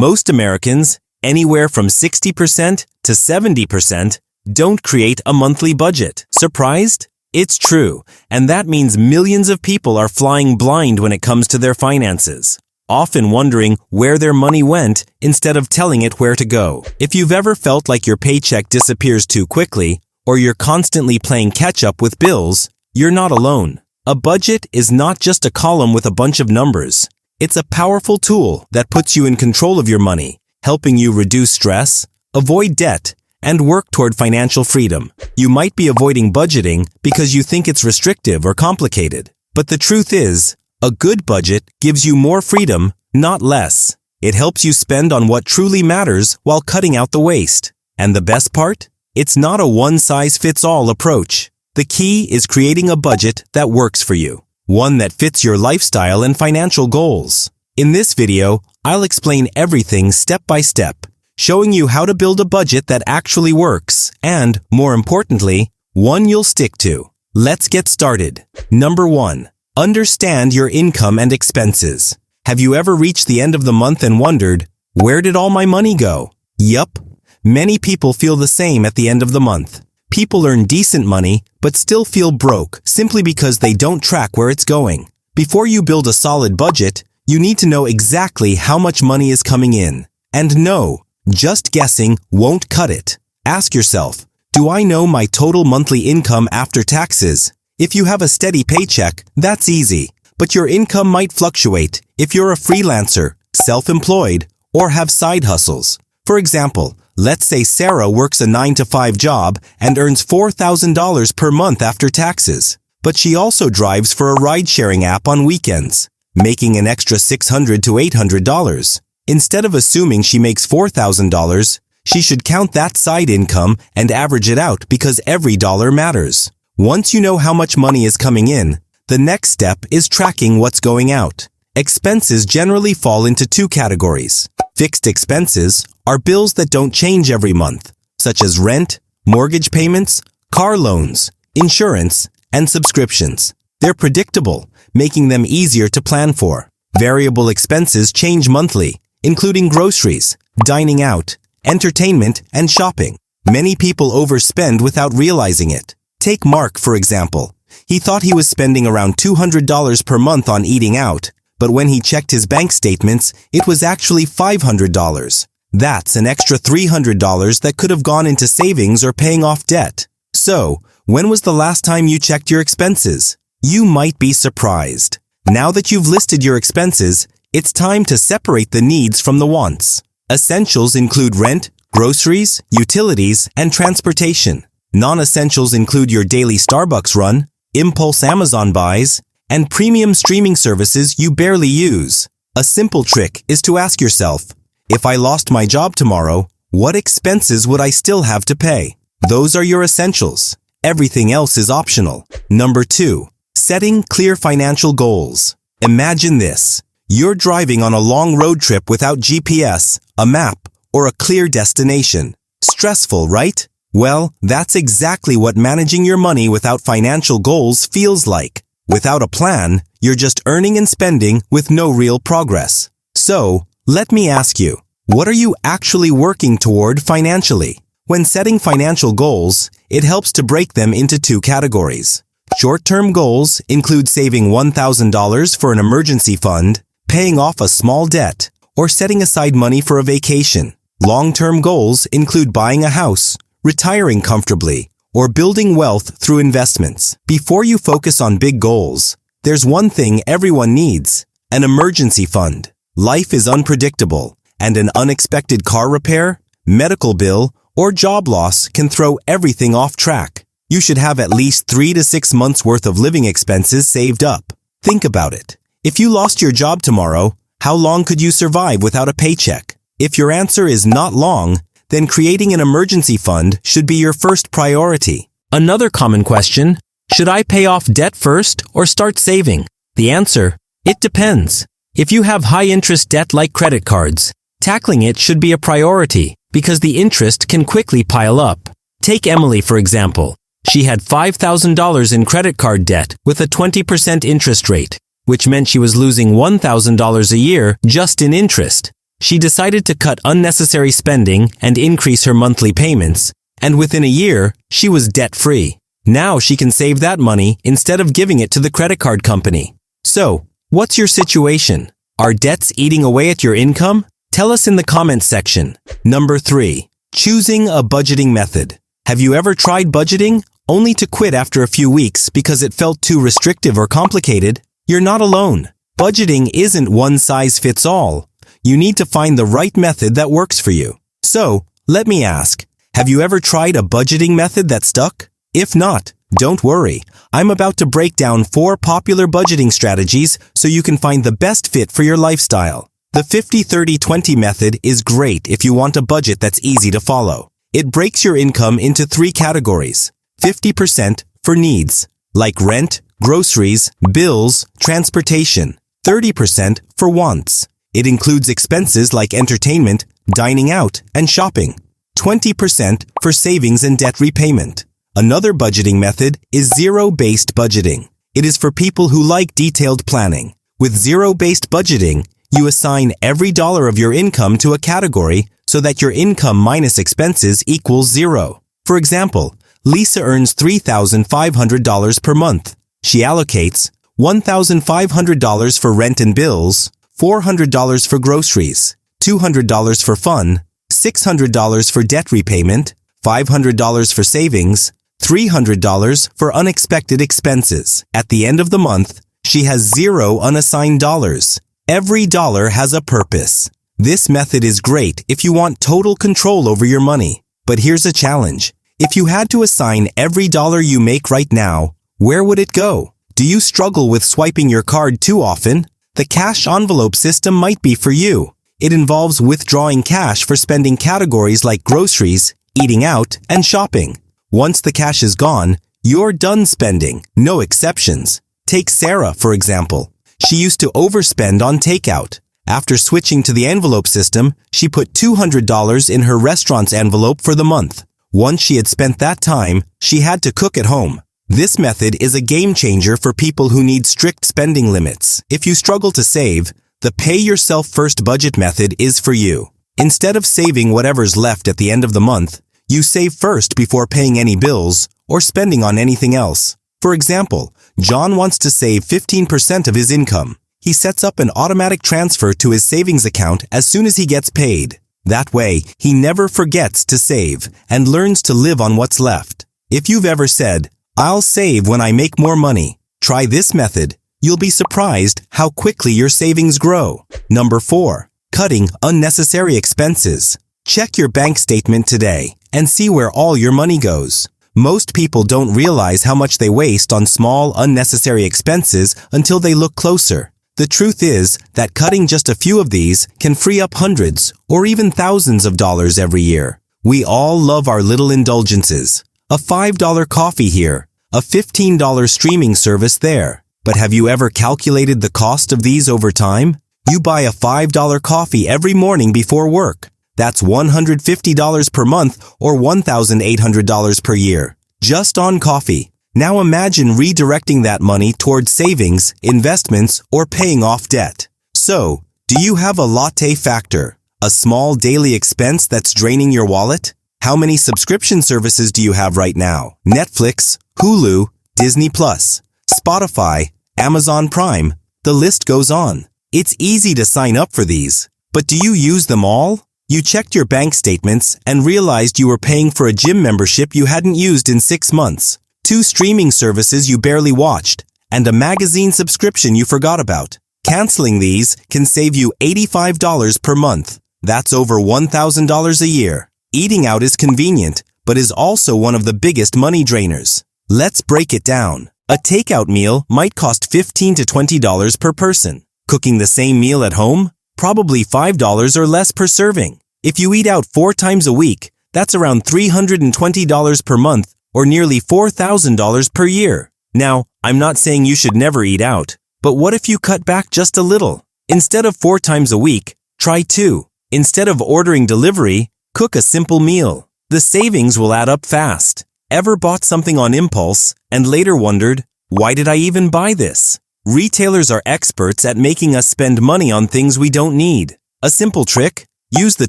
Most Americans, anywhere from 60% to 70%, don't create a monthly budget. Surprised? It's true, and that means millions of people are flying blind when it comes to their finances, often wondering where their money went instead of telling it where to go. If you've ever felt like your paycheck disappears too quickly, or you're constantly playing catch-up with bills, you're not alone. A budget is not just a column with a bunch of numbers. It's a powerful tool that puts you in control of your money, helping you reduce stress, avoid debt, and work toward financial freedom. You might be avoiding budgeting because you think it's restrictive or complicated. But the truth is, a good budget gives you more freedom, not less. It helps you spend on what truly matters while cutting out the waste. And the best part? It's not a one-size-fits-all approach. The key is creating a budget that works for you, one that fits your lifestyle and financial goals. In this video, I'll explain everything step by step, showing you how to build a budget that actually works and, more importantly, one you'll stick to. Let's get started. Number 1. Understand your income and expenses. Have you ever reached the end of the month and wondered, where did all my money go? Yup. Many people feel the same at the end of the month. People earn decent money, but still feel broke simply because they don't track where it's going. Before you build a solid budget, you need to know exactly how much money is coming in. And no, just guessing won't cut it. Ask yourself, do I know my total monthly income after taxes? If you have a steady paycheck, that's easy. But your income might fluctuate if you're a freelancer, self-employed, or have side hustles. For example, let's say Sarah works a 9-to-5 job and earns $4,000 per month after taxes. But she also drives for a ride-sharing app on weekends, making an extra $600 to $800. Instead of assuming she makes $4,000, she should count that side income and average it out because every dollar matters. Once you know how much money is coming in, the next step is tracking what's going out. Expenses generally fall into 2 categories. Fixed expenses are bills that don't change every month, such as rent, mortgage payments, car loans, insurance, and subscriptions. They're predictable, making them easier to plan for. Variable expenses change monthly, including groceries, dining out, entertainment, and shopping. Many people overspend without realizing it. Take Mark, for example. He thought he was spending around $200 per month on eating out, but when he checked his bank statements, it was actually $500. That's an extra $300 that could have gone into savings or paying off debt. So, when was the last time you checked your expenses? You might be surprised. Now that you've listed your expenses, it's time to separate the needs from the wants. Essentials include rent, groceries, utilities, and transportation. Non-essentials include your daily Starbucks run, impulse Amazon buys, and premium streaming services you barely use. A simple trick is to ask yourself, if I lost my job tomorrow, what expenses would I still have to pay? Those are your essentials. Everything else is optional. Number 2. Setting clear financial goals. Imagine this. You're driving on a long road trip without GPS, a map, or a clear destination. Stressful, right? Well, that's exactly what managing your money without financial goals feels like. Without a plan, you're just earning and spending with no real progress. So, let me ask you, what are you actually working toward financially? When setting financial goals, it helps to break them into 2 categories. Short-term goals include saving $1,000 for an emergency fund, paying off a small debt, or setting aside money for a vacation. Long-term goals include buying a house, retiring comfortably, or building wealth through investments. Before you focus on big goals, there's one thing everyone needs: an emergency fund. Life is unpredictable, and an unexpected car repair, medical bill, or job loss can throw everything off track. You should have at least 3 to 6 months worth of living expenses saved up. Think about it. If you lost your job tomorrow, how long could you survive without a paycheck? If your answer is not long, then creating an emergency fund should be your first priority. Another common question, should I pay off debt first or start saving? The answer, it depends. If you have high-interest debt like credit cards, tackling it should be a priority because the interest can quickly pile up. Take Emily, for example. She had $5,000 in credit card debt with a 20% interest rate, which meant she was losing $1,000 a year just in interest. She decided to cut unnecessary spending and increase her monthly payments, and within a year, she was debt-free. Now she can save that money instead of giving it to the credit card company. So, what's your situation? Are debts eating away at your income? Tell us in the comments section. Number 3. Choosing a budgeting method. Have you ever tried budgeting only to quit after a few weeks because it felt too restrictive or complicated? You're not alone. Budgeting isn't one size fits all. You need to find the right method that works for you. So, let me ask, have you ever tried a budgeting method that stuck? If not, don't worry. I'm about to break down 4 popular budgeting strategies so you can find the best fit for your lifestyle. The 50-30-20 method is great if you want a budget that's easy to follow. It breaks your income into 3 categories. 50% for needs, like rent, groceries, bills, transportation. 30% for wants. It includes expenses like entertainment, dining out, and shopping. 20% for savings and debt repayment. Another budgeting method is zero-based budgeting. It is for people who like detailed planning. With zero-based budgeting, you assign every dollar of your income to a category so that your income minus expenses equals 0. For example, Lisa earns $3,500 per month. She allocates $1,500 for rent and bills, $400 for groceries, $200 for fun, $600 for debt repayment, $500 for savings, $300 for unexpected expenses. At the end of the month, she has 0 unassigned dollars. Every dollar has a purpose. This method is great if you want total control over your money. But here's a challenge. If you had to assign every dollar you make right now, where would it go? Do you struggle with swiping your card too often? The cash envelope system might be for you. It involves withdrawing cash for spending categories like groceries, eating out, and shopping. Once the cash is gone, you're done spending, no exceptions. Take Sarah, for example. She used to overspend on takeout. After switching to the envelope system, she put $200 in her restaurant's envelope for the month. Once she had spent that time, she had to cook at home. This method is a game changer for people who need strict spending limits. If you struggle to save, the pay yourself first budget method is for you. Instead of saving whatever's left at the end of the month, you save first before paying any bills or spending on anything else. For example, John wants to save 15% of his income. He sets up an automatic transfer to his savings account as soon as he gets paid. That way, he never forgets to save and learns to live on what's left. If you've ever said, "I'll save when I make more money," try this method. You'll be surprised how quickly your savings grow. Number 4. Cutting unnecessary expenses. Check your bank statement today and see where all your money goes. Most people don't realize how much they waste on small, unnecessary expenses until they look closer. The truth is that cutting just a few of these can free up hundreds or even thousands of dollars every year. We all love our little indulgences. A $5 coffee here, a $15 streaming service there. But have you ever calculated the cost of these over time? You buy a $5 coffee every morning before work. That's $150 per month or $1,800 per year, just on coffee. Now imagine redirecting that money towards savings, investments, or paying off debt. So, do you have a latte factor, a small daily expense that's draining your wallet? How many subscription services do you have right now? Netflix, Hulu, Disney+, Spotify, Amazon Prime, the list goes on. It's easy to sign up for these, but do you use them all? You checked your bank statements and realized you were paying for a gym membership you hadn't used in 6 months, 2 streaming services you barely watched, and a magazine subscription you forgot about. Canceling these can save you $85 per month. That's over $1,000 a year. Eating out is convenient, but is also one of the biggest money drainers. Let's break it down. A takeout meal might cost $15 to $20 per person. Cooking the same meal at home? Probably $5 or less per serving. If you eat out 4 times a week, that's around $320 per month or nearly $4,000 per year. Now, I'm not saying you should never eat out, but what if you cut back just a little? Instead of 4 times a week, try 2. Instead of ordering delivery, cook a simple meal. The savings will add up fast. Ever bought something on impulse and later wondered, why did I even buy this? Retailers are experts at making us spend money on things we don't need. A simple trick? Use the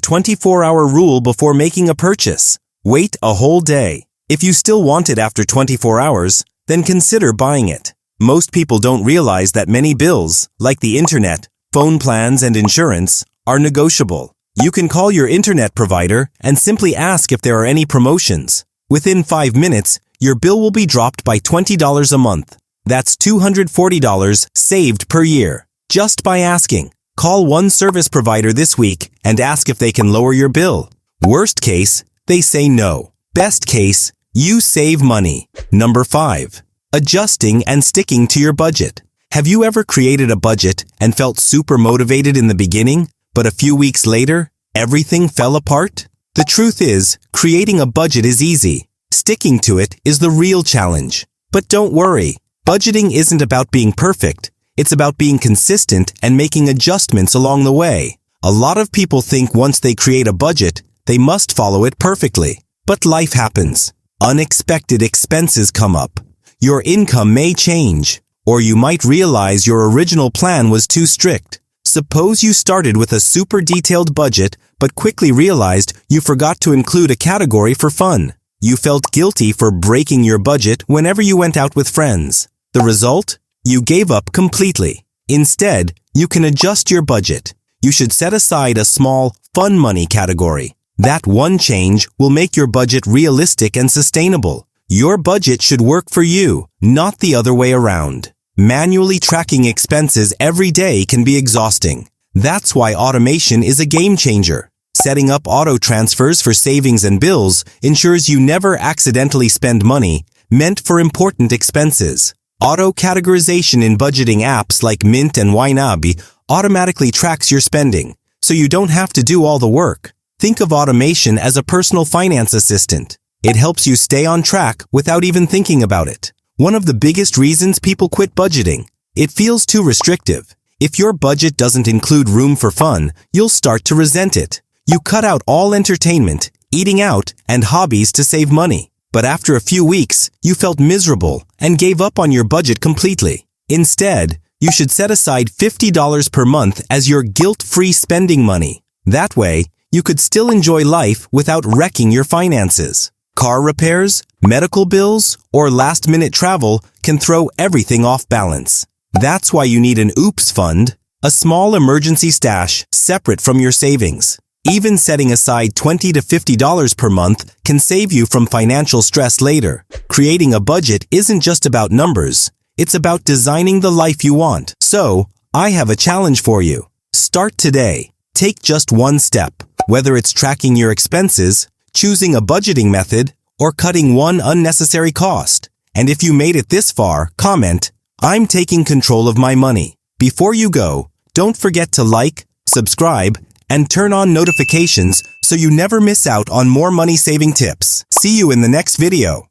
24-hour rule before making a purchase. Wait a whole day. If you still want it after 24 hours, then consider buying it. Most people don't realize that many bills, like the internet, phone plans, and insurance, are negotiable. You can call your internet provider and simply ask if there are any promotions. Within 5 minutes, your bill will be dropped by $20 a month. That's $240 saved per year, just by asking. Call one service provider this week and ask if they can lower your bill. Worst case, they say no. Best case, you save money. Number 5. Adjusting and sticking to your budget. Have you ever created a budget and felt super motivated in the beginning, but a few weeks later, everything fell apart? The truth is, creating a budget is easy. Sticking to it is the real challenge. But don't worry, budgeting isn't about being perfect. It's about being consistent and making adjustments along the way. A lot of people think once they create a budget, they must follow it perfectly. But life happens. Unexpected expenses come up. Your income may change, or you might realize your original plan was too strict. Suppose you started with a super detailed budget, but quickly realized you forgot to include a category for fun. You felt guilty for breaking your budget whenever you went out with friends. The result? You gave up completely. Instead, you can adjust your budget. You should set aside a small, fun money category. That one change will make your budget realistic and sustainable. Your budget should work for you, not the other way around. Manually tracking expenses every day can be exhausting. That's why automation is a game changer. Setting up auto transfers for savings and bills ensures you never accidentally spend money meant for important expenses. Auto categorization in budgeting apps like Mint and YNAB automatically tracks your spending, so you don't have to do all the work. Think of automation as a personal finance assistant. It helps you stay on track without even thinking about it. One of the biggest reasons people quit budgeting: it feels too restrictive. If your budget doesn't include room for fun, you'll start to resent it. You cut out all entertainment, eating out, and hobbies to save money. But after a few weeks, you felt miserable and gave up on your budget completely. Instead, you should set aside $50 per month as your guilt-free spending money. That way, you could still enjoy life without wrecking your finances. Car repairs, medical bills, or last-minute travel can throw everything off balance. That's why you need an OOPS fund, a small emergency stash separate from your savings. Even setting aside $20 to $50 per month can save you from financial stress later. Creating a budget isn't just about numbers. It's about designing the life you want. So, I have a challenge for you. Start today. Take just one step, whether it's tracking your expenses, choosing a budgeting method, or cutting one unnecessary cost. And if you made it this far, comment, "I'm taking control of my money." Before you go, don't forget to like, subscribe, and turn on notifications so you never miss out on more money-saving tips. See you in the next video.